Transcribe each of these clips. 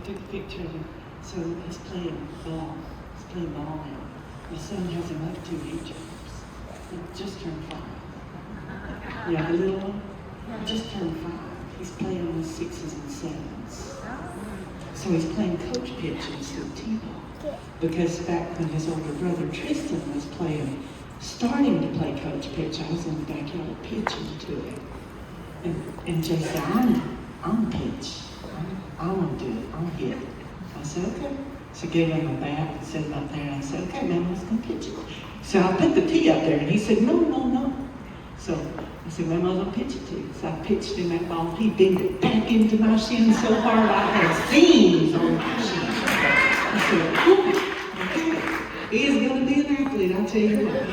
took a picture of him. So he's playing ball. He's playing ball now. My son has him up 2 age jumps. He just turned 5. Yeah, the little one. He just turned 5. He's playing with 6s and 7s. So he's playing coach pitch instead of t-ball. Because back when his older brother Tristan was starting to play coach pitch, I was in the backyard pitching to him. And Jay said, I'm pitch. I want to do it. I'll hit. I said, okay. So I gave him a bat and set it up there. And I said, okay, man, let's go pitch it. So I put the tee up there, and he said, no. So I said, well, I'm going to pitch it to you. So I pitched him that ball. He banged it back into my shin so hard I had seams on my shin. I said, okay. He is going to be an athlete, I'll tell you what.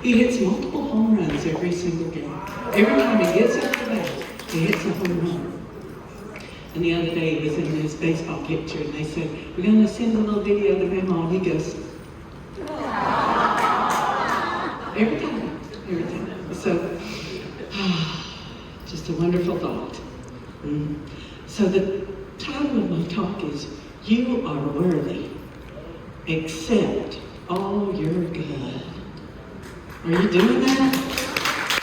He hits multiple home runs every single game. Every time he gets up the bat, he hits a home run. And the other day he was in his baseball picture and they said, we're going to send a little video to Grandma. And he goes, every time. So, just a wonderful thought. So the title of my talk is, You Are Worthy. Accept all your good. Are you doing that?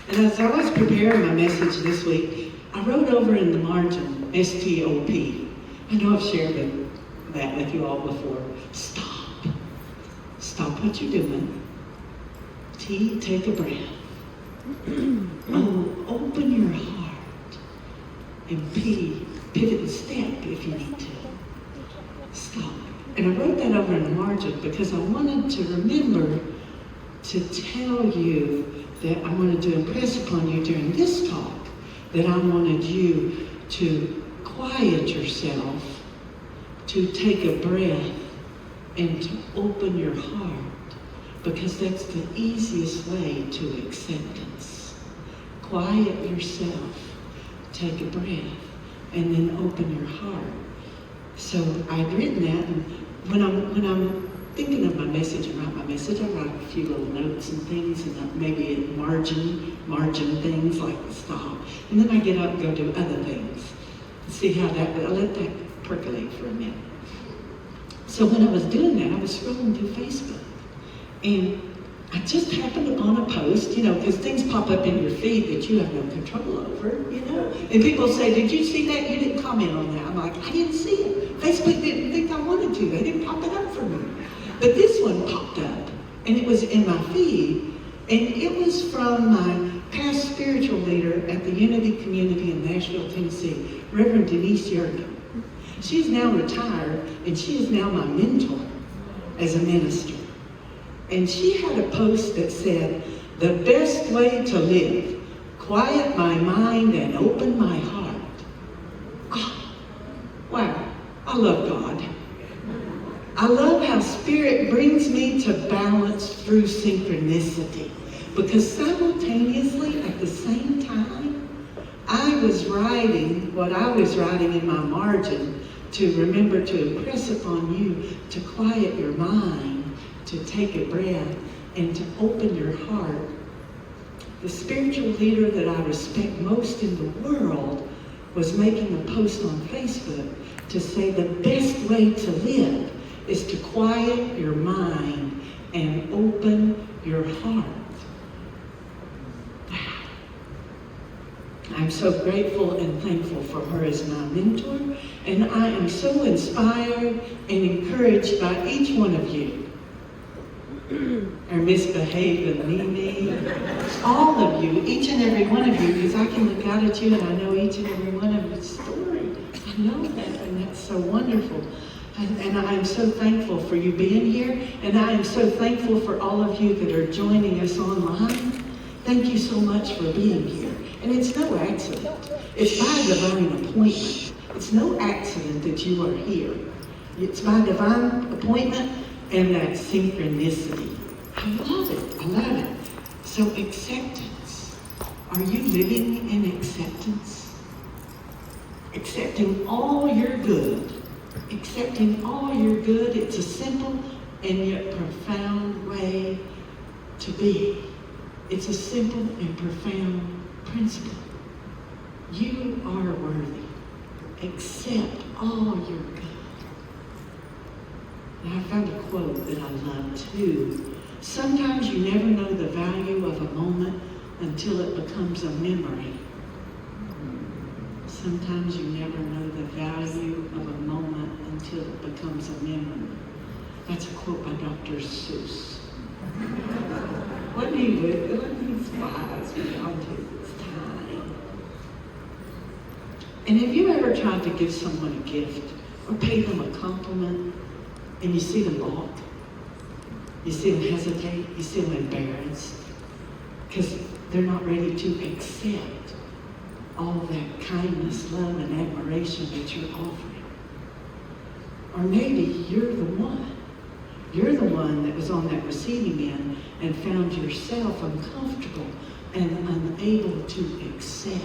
And as I was preparing my message this week, I wrote over in the margin, S-T-O-P. I know I've shared that with you all before. Stop. Stop what you're doing. T, take a breath. O, open your heart. And P, pivot and step if you need to. Stop. And I wrote that over in the margin because I wanted to remember to tell you that I wanted to impress upon you during this talk that I wanted you to quiet yourself, to take a breath, and to open your heart, because that's the easiest way to acceptance. Quiet yourself, take a breath, and then open your heart. So I'd written that, and when I'm thinking of my message and write my message, I write a few little notes and things, and maybe margin things like stop. And then I get up and go do other things. See how I let that percolate for a minute. So when I was doing that, I was scrolling through Facebook. And I just happened upon a post, because things pop up in your feed that you have no control over, And people say, did you see that? You didn't comment on that. I'm like, I didn't see it. Facebook didn't think I wanted to. They didn't pop it up for me. But this one popped up, and it was in my feed, and it was from my past spiritual leader at the Unity Community in Nashville, Tennessee, Reverend Denise Yergin. She's now retired, and she is now my mentor as a minister. And she had a post that said, the best way to live, quiet my mind and open my heart. God. Wow, I love God. I love how Spirit brings me to balance through synchronicity, because simultaneously at the same time, I was writing what I was writing in my margin to remember to impress upon you to quiet your mind, to take a breath, and to open your heart. The spiritual leader that I respect most in the world was making a post on Facebook to say the best way to live is to quiet your mind and open your heart. Wow. I'm so grateful and thankful for her as my mentor, and I am so inspired and encouraged by each one of you. Or misbehaving Mimi, all of you, each and every one of you, because I can look out at you and I know each and every one of your story. I know that, and that's so wonderful. And I am so thankful for you being here, and I am so thankful for all of you that are joining us online. Thank you so much for being here. And it's no accident. It's by divine appointment. It's no accident that you are here. It's by divine appointment and that synchronicity. I love it. I love it. So acceptance. Are you living in acceptance? Accepting all your good. Accepting all your good. It's a simple and yet profound way to be. It's a simple and profound principle. You are worthy. accept all your good. And I found a quote that I love too. Sometimes you never know the value of a moment until it becomes a memory. Sometimes you never know the value of a moment until it becomes a memory. That's a quote by Dr. Seuss. When he wise beyond his time. And have you ever tried to give someone a gift or pay them a compliment and you see them balk? You see them hesitate, you see them embarrassed because they're not ready to accept all that kindness, love, and admiration that you're offering. Or maybe you're the one. You're the one that was on that receiving end and found yourself uncomfortable and unable to accept.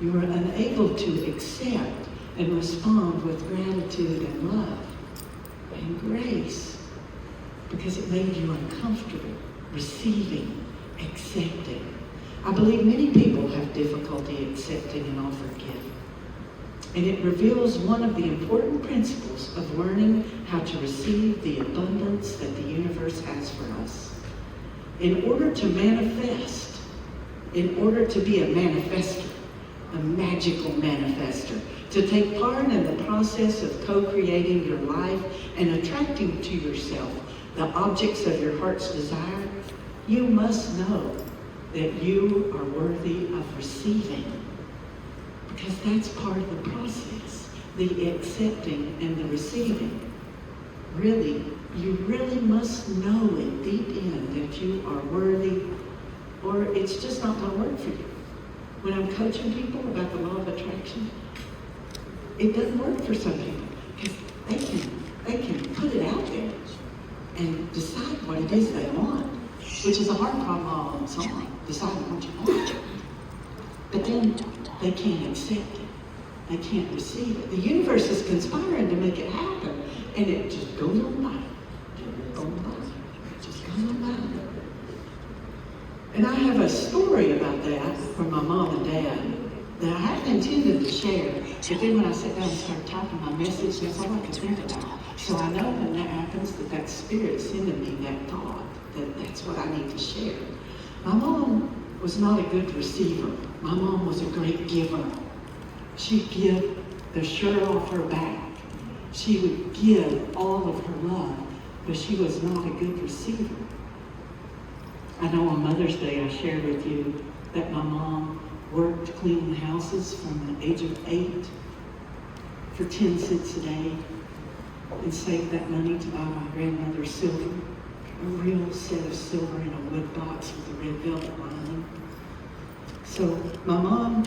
You were unable to accept and respond with gratitude and love and grace because it made you uncomfortable receiving, accepting. I believe many people have difficulty accepting an offered gift. And it reveals one of the important principles of learning how to receive the abundance that the universe has for us. In order to manifest, in order to be a manifester, a magical manifester, to take part in the process of co-creating your life and attracting to yourself the objects of your heart's desire, you must know that you are worthy of receiving. Because that's part of the process, the accepting and the receiving. Really, you really must know it deep in that you are worthy, or it's just not going to work for you. When I'm coaching people about the law of attraction, it doesn't work for some people because they can put it out there and decide what it is they want, which is a hard problem all on its own, deciding what you want. But then they can't accept it. They can't receive it. The universe is conspiring to make it happen, and it just goes on by. It just goes on by. And I have a story about that from my mom and dad that I hadn't intended to share, but then when I sat down and started typing my message, that's all I could think about. So I know when that happens that Spirit sending me that thought, that that's what I need to share. My mom was not a good receiver. My mom was a great giver. She'd give the shirt off her back. She would give all of her love, but she was not a good receiver. I know on Mother's Day I shared with you that my mom worked cleaning houses from the age of 8 for 10 cents a day and saved that money to buy my grandmother's silver, a real set of silver in a wood box with a red velvet lining. So my mom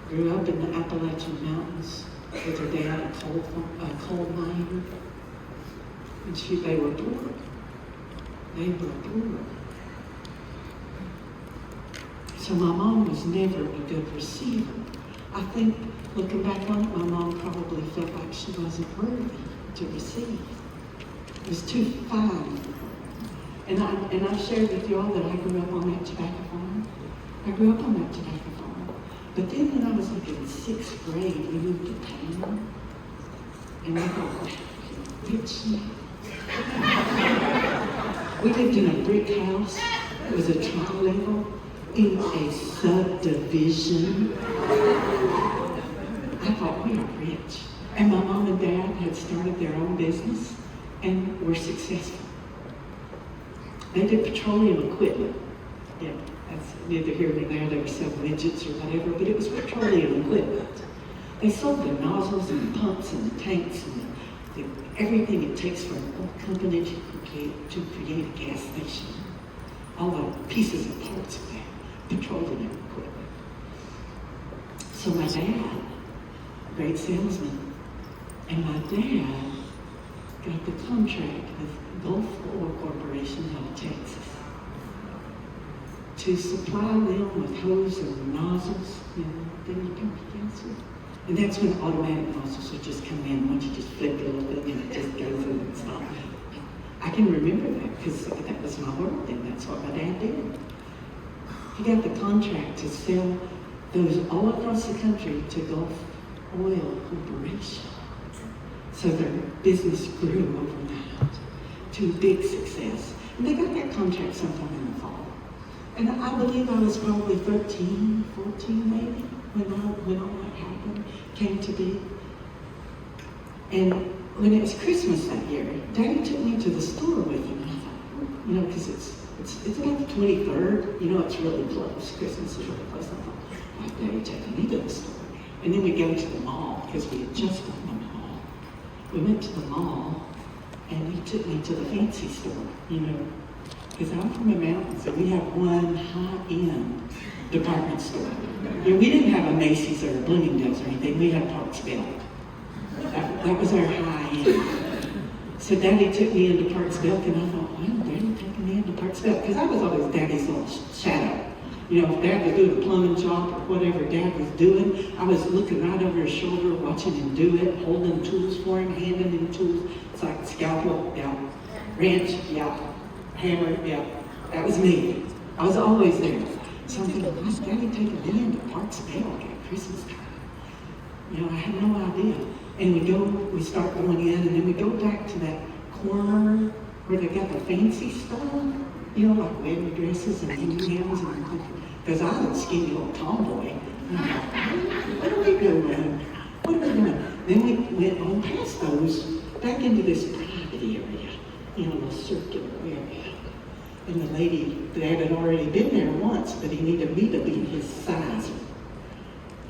grew up in the Appalachian Mountains with her dad, a coal miner, and they were poor. They were poor. So my mom was never a good receiver. I think, looking back on it, my mom probably felt like she wasn't worthy to receive. It was too fine for her. And I've shared with you all that I grew up on that tobacco farm. I grew up on that tobacco farm. But then when I was like in 6th grade, we moved to town. And I thought, wow, rich now. We lived in a brick house. It was a tri-level in a subdivision. I thought, we are rich. And my mom and dad had started their own business and were successful. They did petroleum equipment. Yeah, that's neither here nor there. They were selling widgets or whatever, but it was petroleum equipment. They sold the nozzles and the pumps and the tanks and everything it takes for an oil company to create a gas station. All the pieces and parts of that petroleum equipment. So my dad, great salesman, and my dad got the contract with Gulfport Corporation out of Texas to supply them with hose and nozzles, then you pump your gas with. And that's when automatic nozzles would just come in. Once you just flip it a little bit and it just goes in and stops. I can remember that because that was my world and that's what my dad did. He got the contract to sell those all across the country to oil corporation. So their business grew overnight to big success. And they got that contract sometime in the fall. And I believe I was probably 13, 14 maybe, when all that happened, came to be. And when it was Christmas that year, Daddy took me to the store with him. And I thought, you know, because it's about the 23rd, you know, it's really close. Christmas is really close. I thought, why is Daddy taking me to the store? And then we go to the mall, because we had just gone to the mall. We went to the mall, and he took me to the fancy store, you know, because I'm from the mountains, and we have one high-end department store. You know, we didn't have a Macy's or a Bloomingdale's or anything. We had Parks Belt. That was our high-end. So Daddy took me into Parks Belt, and I thought, wow, Daddy taking me into Parks Belt, because I was always Daddy's little shadow. You know, if Dad was doing a plumbing job or whatever Dad was doing, I was looking right over his shoulder, watching him do it, holding tools for him, handing him tools. It's like scalpel, yeah, wrench, yeah, hammer, yeah. That was me. I was always there. So I'm thinking, why's Daddy taking me into Parks Belt at Christmas time? You know, I had no idea. And we start going in, and then we go back to that corner where they got the fancy stuff. You know, like wedding dresses and hanging gowns and everything. Because I was a skinny little tomboy. And I thought, what are we doing? What are we doing? Then we went on past those, back into this private area, you know, a circular area. And the lady, Dad had already been there once, but he needed me to be his size.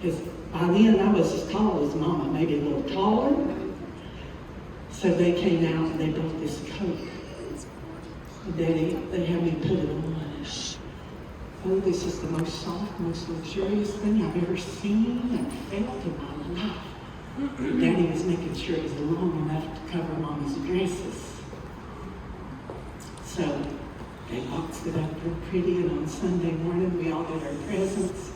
Because by then I was as tall as Mama, maybe a little taller. So they came out and they brought this coat. Daddy, they had me put it on. Oh, this is the most soft, most luxurious thing I've ever seen and felt in my life. Daddy was making sure it was long enough to cover Mama's dresses. So they boxed it up real pretty, and on Sunday morning we all got our presents.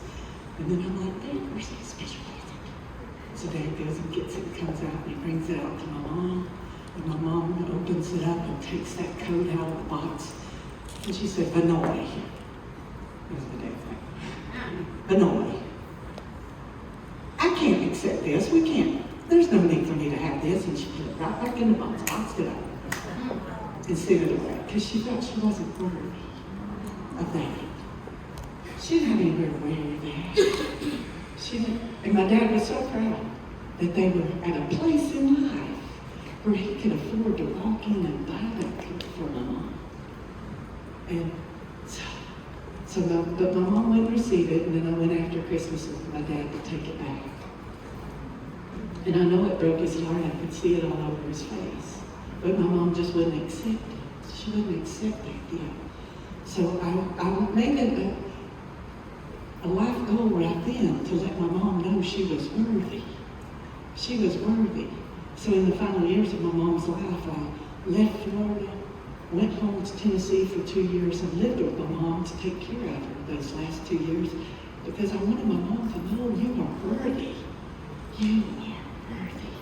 And then I'm like, Dad, where's that special present? So Dad goes and gets it, comes out, and he brings it out to my mom. And my mom opens it up and takes that coat out of the box. And she said, Vanoy. That's what Dad said. Vanoy. I can't accept this. We can't. There's no need for me to have this. And she put it right back in the box, boxed it up, and sent it away. Because she thought she wasn't worthy of that. She didn't have anywhere to wear that. She didn't. And my dad was so proud that they were at a place in life where he could afford to walk in and buy that coat for my mom. And but my mom wouldn't receive it, and then I went after Christmas with my dad to take it back. And I know it broke his heart. I could see it all over his face. But my mom just wouldn't accept it. She wouldn't accept that gift. So I made it a life goal right then to let my mom know she was worthy. She was worthy. So in the final years of my mom's life, I left Florida, went home to Tennessee for 2 years, and lived with my mom to take care of her those last 2 years, because I wanted my mom to know, you are worthy. You are worthy.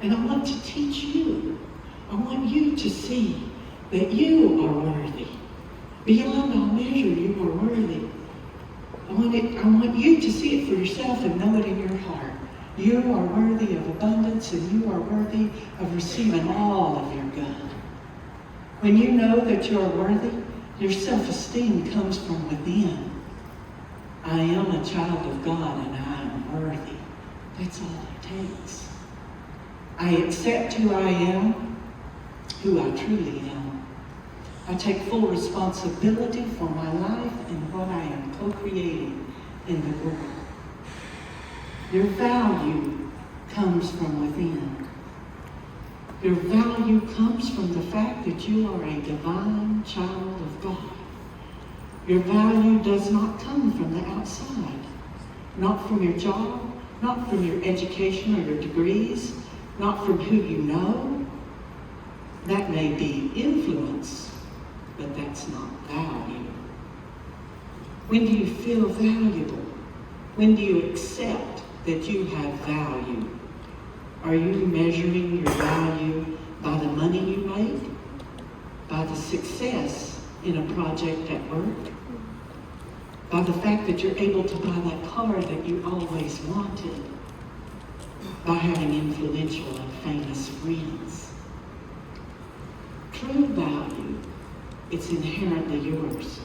And I want to teach you. I want you to see that you are worthy. Beyond all measure, you are worthy. I want you to see it for yourself and know it in your heart. You are worthy of abundance, and you are worthy of receiving all of your good. When you know that you are worthy, your self-esteem comes from within. I am a child of God, and I am worthy. That's all it takes. I accept who I am, who I truly am. I take full responsibility for my life and what I am co-creating in the world. Your value comes from within. Your value comes from the fact that you are a divine child of God. Your value does not come from the outside, not from your job, not from your education or your degrees, not from who you know. That may be influence, but that's not value. When do you feel valuable? When do you accept that you have value? Are you measuring your value by the money you make? By the success in a project at work? By the fact that you're able to buy that car that you always wanted? by having influential and famous friends. True value, it's inherently yours.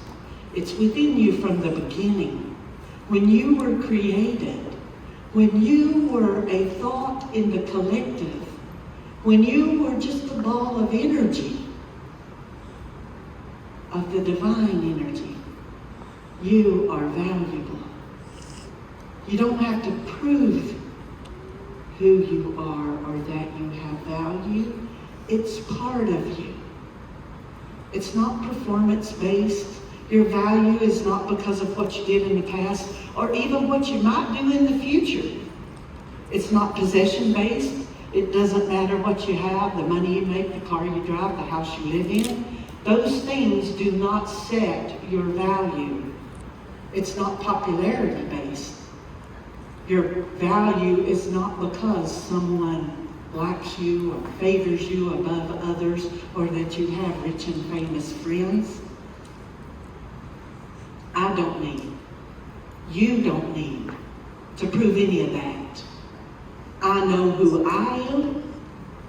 It's within you from the beginning. When you were created, when you were a thought in the collective, when you were just a ball of energy, of the divine energy, you are valuable. You don't have to prove who you are or that you have value. It's part of you. It's not performance-based. Your value is not because of what you did in the past or even what you might do in the future. It's not possession-based. It doesn't matter what you have, the money you make, the car you drive, the house you live in. Those things do not set your value. It's not popularity-based. Your value is not because someone likes you or favors you above others or that you have rich and famous friends. I don't need, you don't need to prove any of that. I know who I am,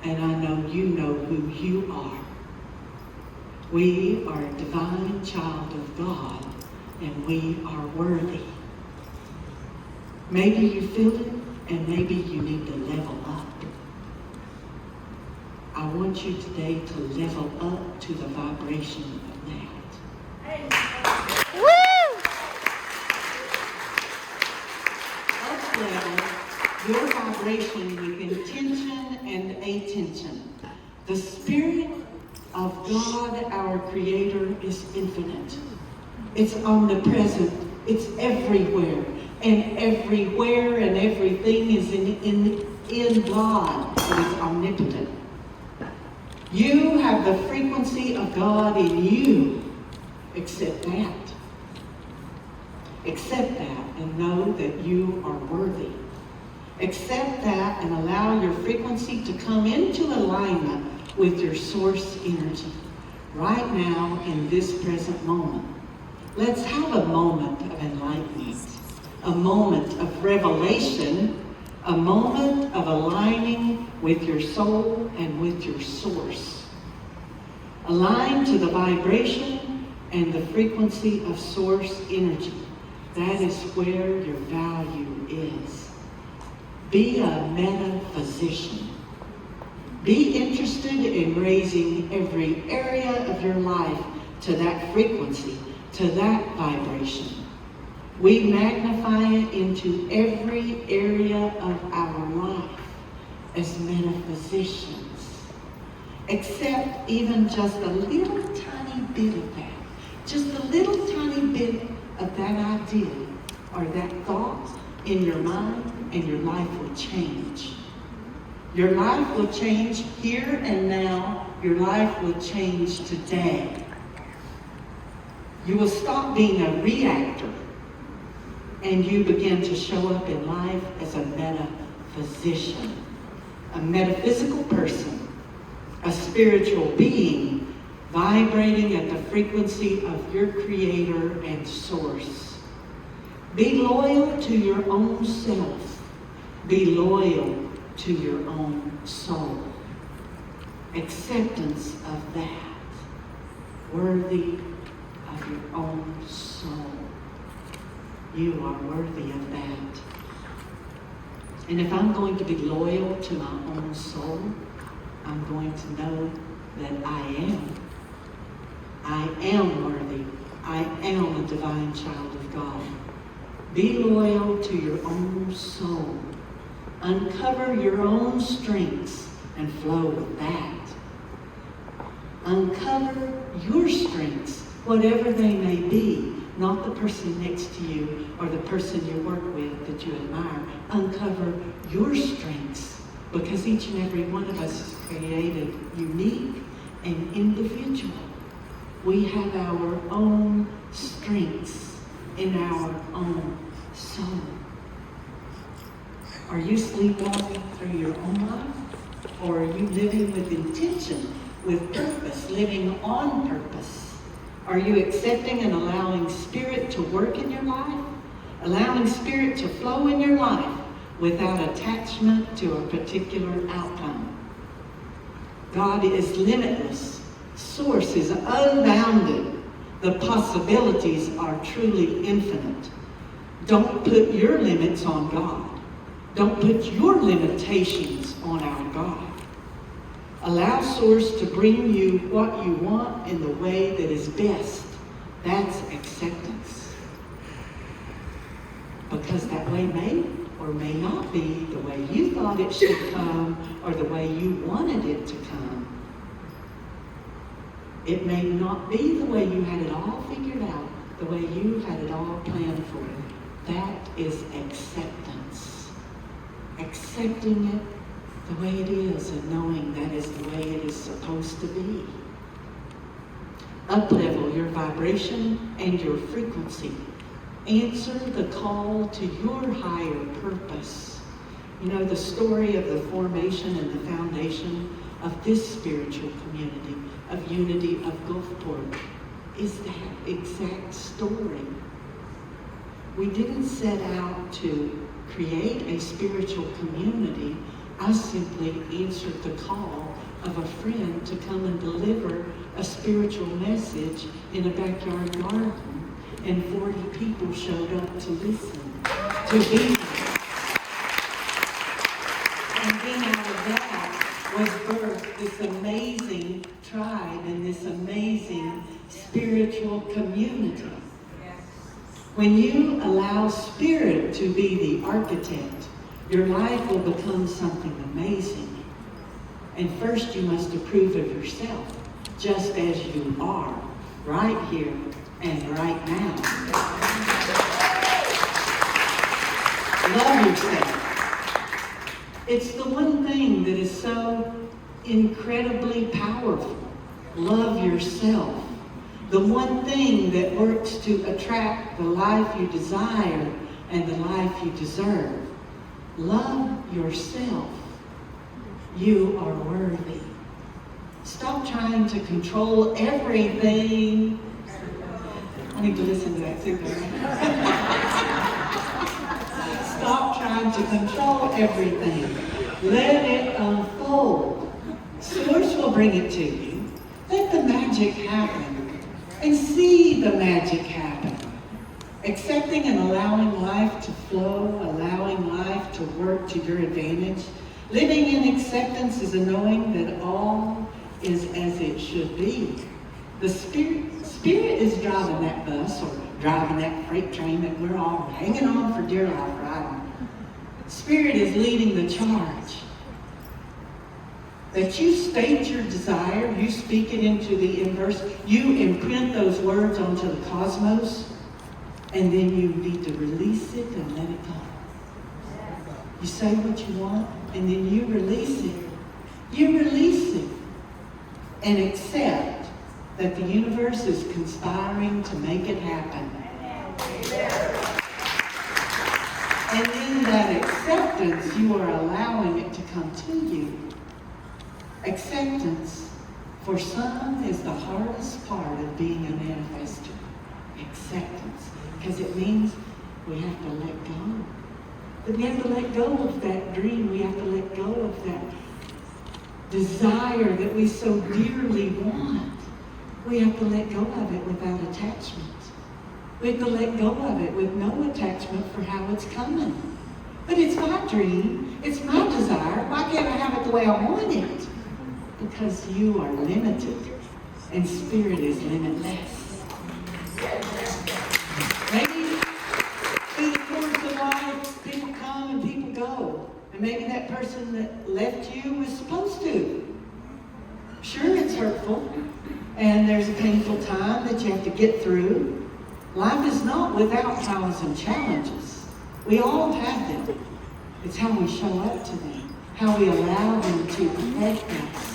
and I know you know who you are. We are a divine child of God, and we are worthy. Maybe you feel it, and maybe you need to level up. I want you today to level up to the vibration of that. Woo! Up level your vibration with intention and attention. The Spirit of God, our Creator, is infinite. It's omnipresent. It's everywhere. And everywhere and everything is in God. It is omnipotent. You have the frequency of God in you. Accept that. Accept that and know that you are worthy. Accept that and allow your frequency to come into alignment with your source energy right now in this present moment. Let's have a moment of enlightenment, a moment of revelation, a moment of aligning with your soul and with your source. Align to the vibration and the frequency of source energy. That is where your value is. Be a metaphysician. Be interested in raising every area of your life to that frequency, to that vibration. We magnify it into every area of our life as metaphysicians. Accept even just a little tiny bit of that. Just a little tiny bit of that idea or that thought in your mind, and your life will change. Your life will change here and now. Your life will change today. You will stop being a reactor, and you begin to show up in life as a metaphysician, a metaphysical person, a spiritual being vibrating at the frequency of your Creator and Source. Be loyal to your own self. Be loyal to your own soul. Acceptance of that. Worthy of your own soul. You are worthy of that. And if I'm going to be loyal to my own soul, I'm going to know that I am worthy. I am a divine child of God. Be loyal to your own soul. Uncover your own strengths and flow with that. Uncover your strengths, whatever they may be, not the person next to you or the person you work with that you admire. Uncover your strengths, because each and every one of us is created unique and individual. We have our own strengths in our own soul. Are you sleepwalking through your own life? Or are you living with intention, with purpose, living on purpose? Are you accepting and allowing Spirit to work in your life? Allowing Spirit to flow in your life without attachment to a particular outcome. God is limitless. Source is unbounded. The possibilities are truly infinite. Don't put your limits on God. Don't put your limitations on our God. Allow Source to bring you what you want in the way that is best. That's acceptance. Because that way may or may not be the way you thought it should come or the way you wanted it to come. It may not be the way you had it all figured out, the way you had it all planned for. That is acceptance. Accepting it the way it is and knowing that is the way it is supposed to be. Up-level your vibration and your frequency. Answer the call to your higher purpose. You know, the story of the formation and the foundation of this spiritual community, of unity of Gulfport, is that exact story. We didn't set out to create a spiritual community. I simply answered the call of a friend to come and deliver a spiritual message in a backyard garden, and 40 people showed up to listen, to be there. And then out of that was birthed this amazing tribe and this amazing spiritual community. When you allow Spirit to be the architect, your life will become something amazing. And first you must approve of yourself, just as you are, right here and right now. Love yourself. It's the one thing that is so incredibly powerful. Love yourself. The one thing that works to attract the life you desire and the life you deserve. Love yourself. You are worthy. Stop trying to control everything. I need to listen to that too. Stop trying to control everything. Let it unfold. Source will bring it to you. Let the magic happen. And see the magic happen. Accepting and allowing life to flow, allowing life to work to your advantage. Living in acceptance is a knowing that all is as it should be. The Spirit is driving that bus or driving that freight train that we're all hanging on for dear life riding. Spirit is leading the charge. That you state your desire, you speak it into the universe, you imprint those words onto the cosmos, and then you need to release it and let it go. You say what you want, and then you release it. You release it and accept that the universe is conspiring to make it happen. And in that acceptance, you are allowing it to come to you. Acceptance, for some, is the hardest part of being a manifester. Acceptance, because it means we have to let go. But we have to let go of that dream. We have to let go of that desire that we so dearly want. We have to let go of it without attachment. We have to let go of it with no attachment for how it's coming. But it's my dream. It's my desire. Why can't I have it the way I want it? Because you are limited, and Spirit is limitless. Maybe through the course of life, people come and people go. And maybe that person that left you was supposed to. Sure, it's hurtful, and there's a painful time that you have to get through. Life is not without trials and challenges. We all have them. It's how we show up to them, how we allow them to affect us.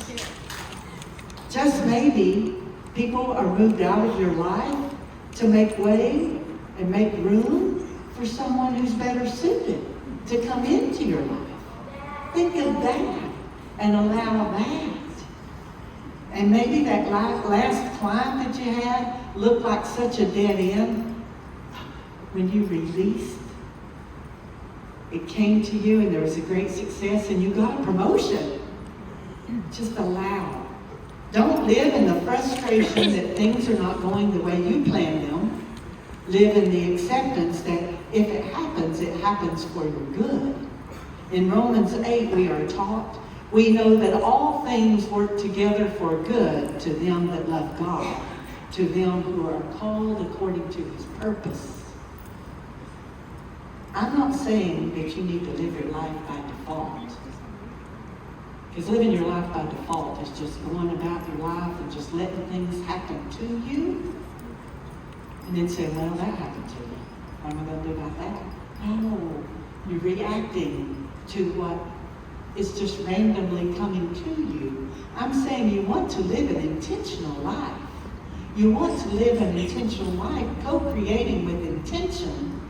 Just maybe people are moved out of your life to make way and make room for someone who's better suited to come into your life. Think of that and allow that. And maybe that last climb that you had looked like such a dead end. When you released, it came to you and there was a great success and you got a promotion. Just allow. Don't live in the frustration that things are not going the way you planned them. Live in the acceptance that if it happens for your good. In Romans 8, we are taught, we know that all things work together for good to them that love God, to them who are called according to his purpose. I'm not saying that you need to live your life by default. Because living your life by default is just going about your life and just letting things happen to you. And then say, well, that happened to me. What am I going to do about that? No, you're reacting to what is just randomly coming to you. I'm saying you want to live an intentional life. You want to live an intentional life, co-creating with intention,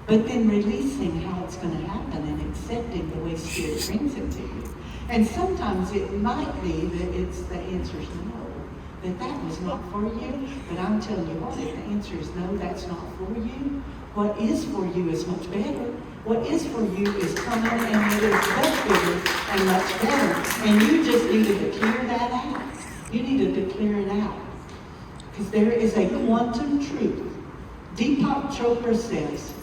but then releasing how it's going to happen and accepting the way Spirit brings it to you. And sometimes it might be that it's the answer's no, that was not for you. But I'm telling you what, if the answer is no, that's not for you, what is for you is much better. What is for you is coming and it is much bigger and much better. And you just needed to clear that out. You needed to clear it out. Because there is a quantum truth. Deepak Chopra says,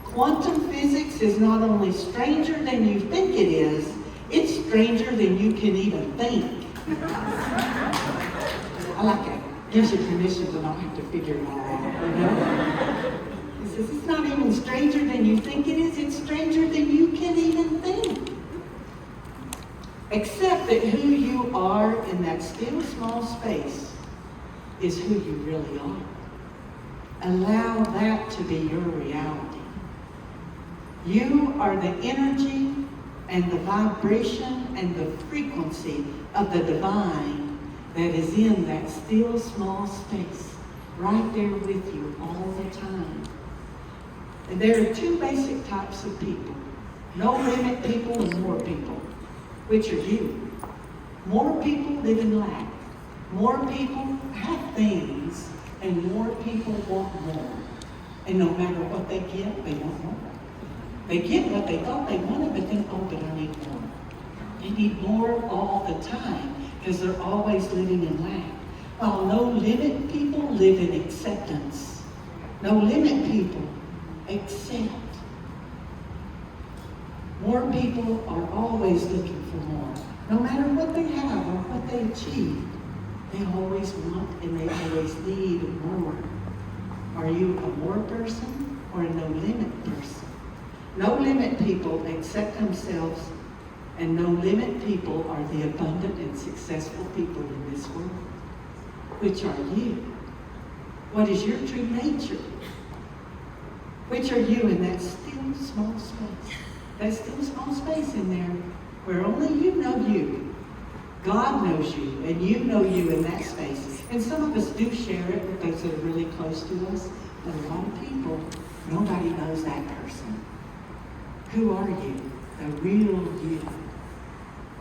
quantum physics is not only stranger than you think it is, it's stranger than you can even think. I like it. Gives you permission to not have to figure it all out. You know? He says, it's not even stranger than you think it is, it's stranger than you can even think. Accept that who you are in that still small space is who you really are. Allow that to be your reality. You are the energy and the vibration and the frequency of the divine that is in that still small space, right there with you all the time. And there are two basic types of people. No limit people and more people. Which are you? More people live in lack. More people have things, and more people want more. And no matter what they get, they want more. They get what they thought they wanted, but then, oh, but I need more. They need more all the time, because they're always living in lack. While no limit people live in acceptance. No limit people accept. More people are always looking for more. No matter what they have or what they achieve, they always want and they always need more. Are you a more person or a no limit person? No limit people accept themselves, and no limit people are the abundant and successful people in this world. Which are you? What is your true nature? Which are you in that still small space? That still small space in there where only you know you. God knows you, and you know you in that space. And some of us do share it with those that are really close to us, but a lot of people, nobody knows that person. Who are you? The real you.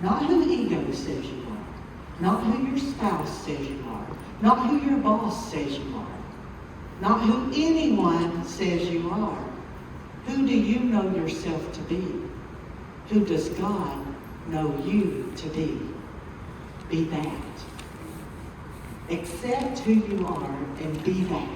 Not who ego says you are. Not who your spouse says you are. Not who your boss says you are. Not who anyone says you are. Who do you know yourself to be? Who does God know you to be? Be that. Accept who you are and be that.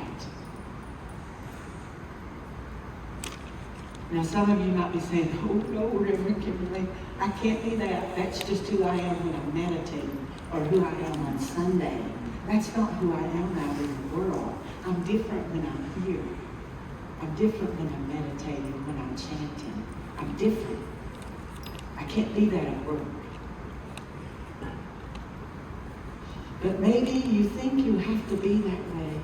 Now some of you might be saying, oh no, Reverend Kimberley, I can't be that. That's just who I am when I'm meditating, or who I am on Sunday. That's not who I am out in the world. I'm different when I'm here. I'm different when I'm meditating, when I'm chanting. I'm different. I can't be that at work. But maybe you think you have to be that way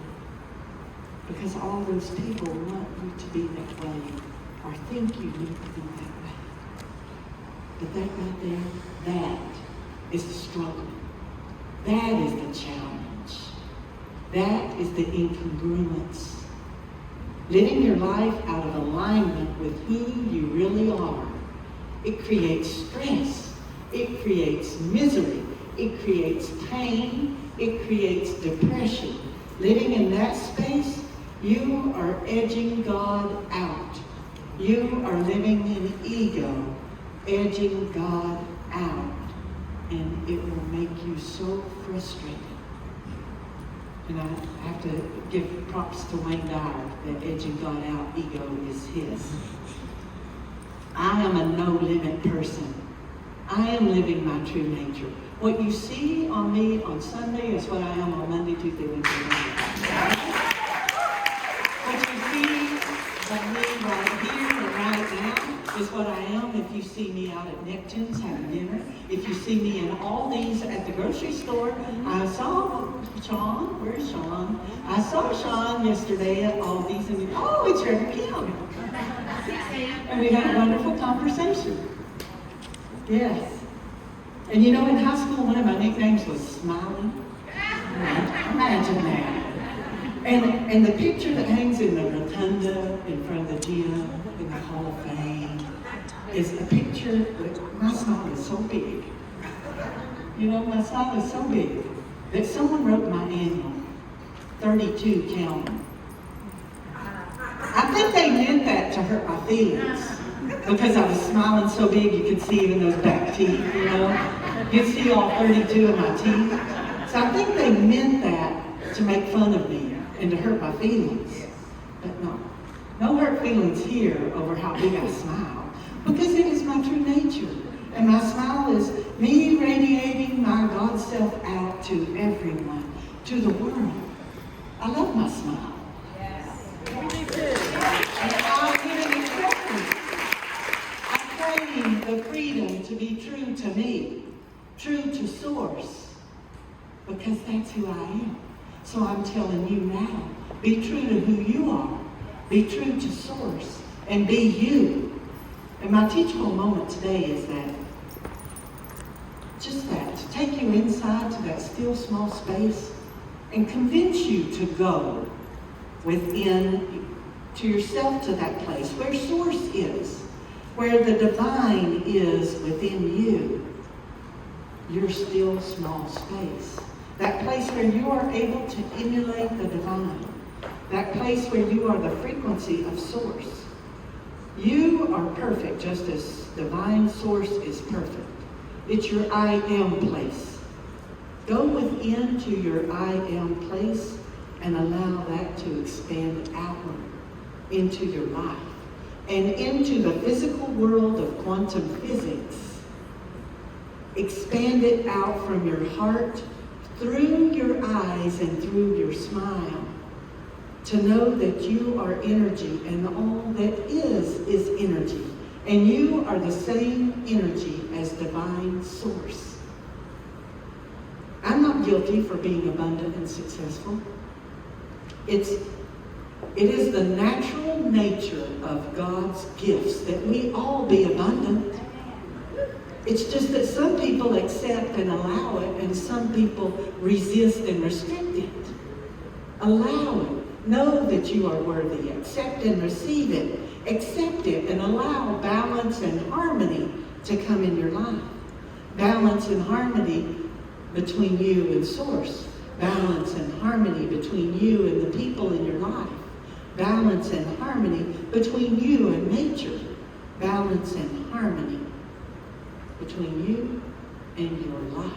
because all those people want you to be that way, or think you need to be that way. But that right there, that is the struggle. That is the challenge. That is the incongruence. Living your life out of alignment with who you really are. It creates stress. It creates misery. It creates pain. It creates depression. Living in that space, you are edging God out. You are living in ego, edging God out, and it will make you so frustrated. And I have to give props to Wayne Dyer that edging God out ego is his. I am a no-limit person. I am living my true nature. What you see on me on Sunday is what I am on Monday, Tuesday, Wednesday, Friday. What you see of me right here and right now is what I am if you see me out at Neptune's having dinner. If you see me in all these at the grocery store. I saw Sean. Where's Sean? I saw Sean yesterday at all these. And oh, it's Reverend Kim. And we had a wonderful conversation. Yes. And you know, in high school, one of my nicknames was Smiling. Imagine that. And the picture that hangs in the rotunda in front of the gym, in the Hall of Fame, is a picture that my smile is so big. You know, my smile is so big that someone wrote my annual, 32 counting. I think they meant that to hurt my feelings because I was smiling so big you could see even those back teeth, you know. You'd see all 32 of my teeth. So I think they meant that to make fun of me and to hurt my feelings. But no hurt feelings here over how big I smile because it is my true nature. And my smile is me radiating my God self out to everyone, to the world. I love my smile. And I get an acceptance. I claim the freedom to be true to me, true to source, because that's who I am. So I'm telling you now, be true to who you are, be true to source, and be you. And my teachable moment today is that, just that, to take you inside to that still small space and convince you to go within to yourself, to that place where source is, where the divine is within you, your still small space. That place where you are able to emulate the divine. That place where you are the frequency of source. You are perfect just as divine source is perfect. It's your I am place. Go within to your I am place and allow that to expand outward into your life and into the physical world of quantum physics. Expand it out from your heart, through your eyes and through your smile, to know that you are energy and all that is energy. And you are the same energy as divine source. I'm not guilty for being abundant and successful. It is the natural nature of God's gifts that we all be abundant. It's just that some people accept and allow it, and some people resist and restrict it. Allow it. Know that you are worthy. Accept and receive it. Accept it and allow balance and harmony to come in your life. Balance and harmony between you and source. Balance and harmony between you and the people in your life. Balance and harmony between you and nature. Balance and harmony between you and your life.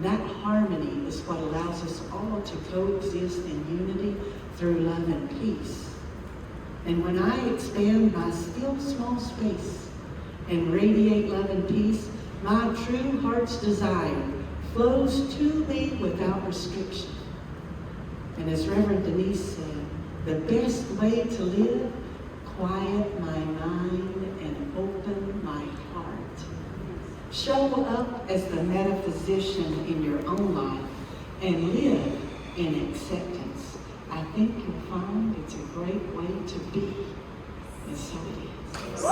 That harmony is what allows us all to coexist in unity through love and peace. And when I expand my still small space and radiate love and peace, my true heart's desire flows to me without restriction. And as Reverend Denise said, the best way to live, quiet my mind and open my heart. Show up as the metaphysician in your own life and live in acceptance. I think you'll find it's a great way to be. And so it is.